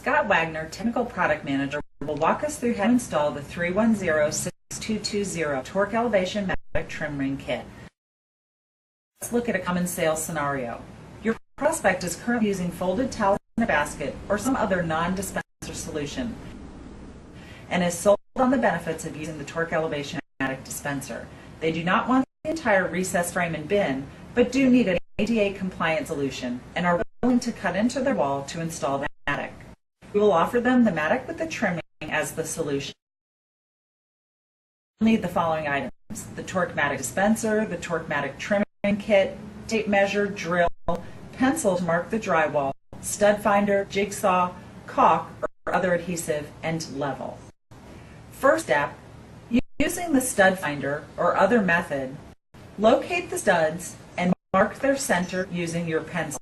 Scott Wagner, Technical Product Manager, will walk us through how to install the 310-6220 Tork Elevation Matic Trim Ring Kit. Let's look at a common sales scenario. Your prospect is currently using folded towels in a basket or some other non-dispenser solution and is sold on the benefits of using the Tork Elevation Matic dispenser. They do not want the entire recessed frame and bin, but do need an ADA compliant solution and are willing to cut into their wall to install the Matic. We will offer them the Matic with the trimming as the solution. You'll need the following items: the Tork Matic dispenser, the Tork Matic trimming kit, tape measure, drill, pencil to mark the drywall, stud finder, jigsaw, caulk or other adhesive, and level. First step, using the stud finder or other method, locate the studs and mark their center using your pencil.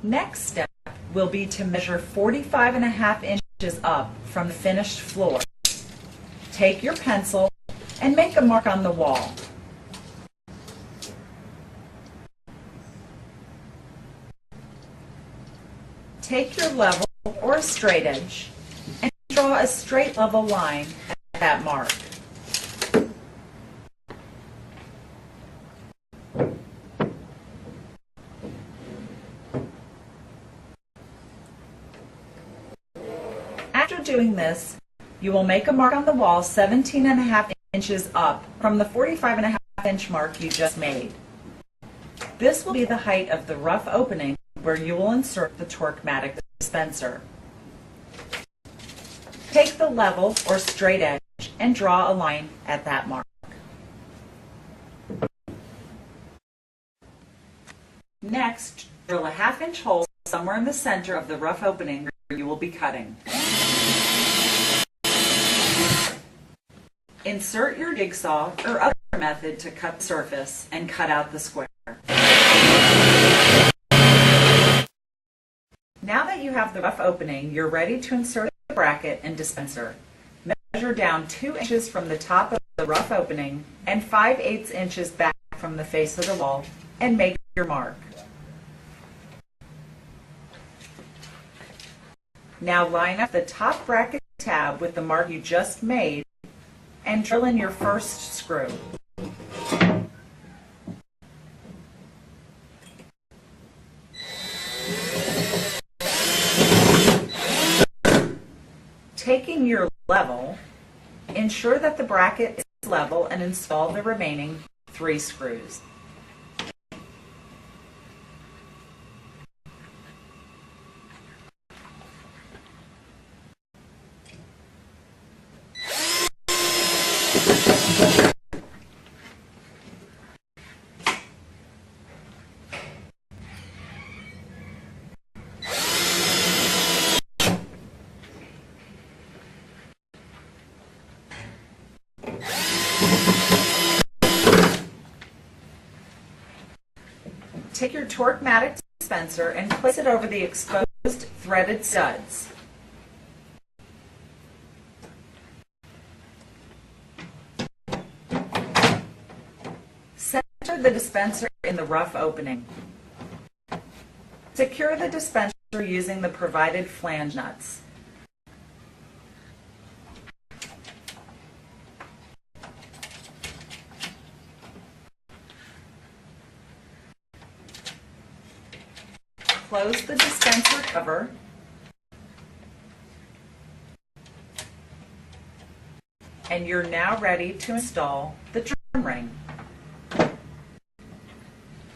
Next step will be to measure 45.5 inches up from the finished floor. Take your pencil and make a mark on the wall. Take your level or a straight edge and draw a straight level line at that mark. After doing this, you will make a mark on the wall 17.5 inches up from the 45.5 inch mark you just made. This will be the height of the rough opening where you will insert the Tork Matic dispenser. Take the level or straight edge and draw a line at that mark. Next, drill a 1/2 inch hole somewhere in the center of the rough opening where you will be cutting. Insert your jigsaw or other method to cut the surface and cut out the square. Now that you have the rough opening, you're ready to insert the bracket and dispenser. Measure down 2 inches from the top of the rough opening and 5/8 inches back from the face of the wall and make your mark. Now line up the top bracket tab with the mark you just made and drill in your first screw. Taking your level, ensure that the bracket is level and install the remaining 3 screws. Take your Tork Matic dispenser and place it over the exposed threaded studs. Center the dispenser in the rough opening. Secure the dispenser using the provided flange nuts. Close the dispenser cover and you're now ready to install the trim ring.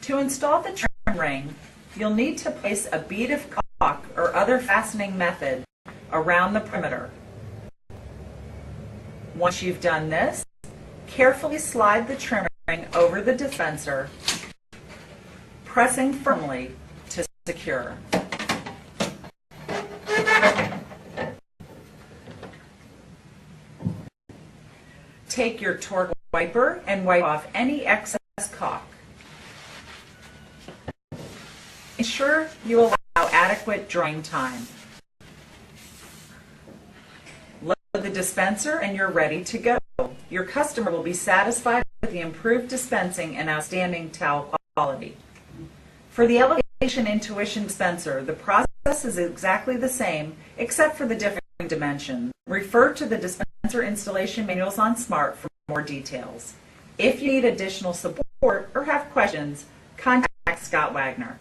To install the trim ring, you'll need to place a bead of caulk or other fastening method around the perimeter. Once you've done this, carefully slide the trim ring over the dispenser, pressing firmly to secure. Take your Tork wiper and wipe off any excess caulk. Ensure you allow adequate drying time. Load the dispenser and you're ready to go. Your customer will be satisfied with the improved dispensing and outstanding towel quality. For the Elevation Intuition dispenser, the process is exactly the same except for the different dimensions. Refer to the dispenser installation manuals on Smart for more details. If you need additional support or have questions, contact Scott Wagner.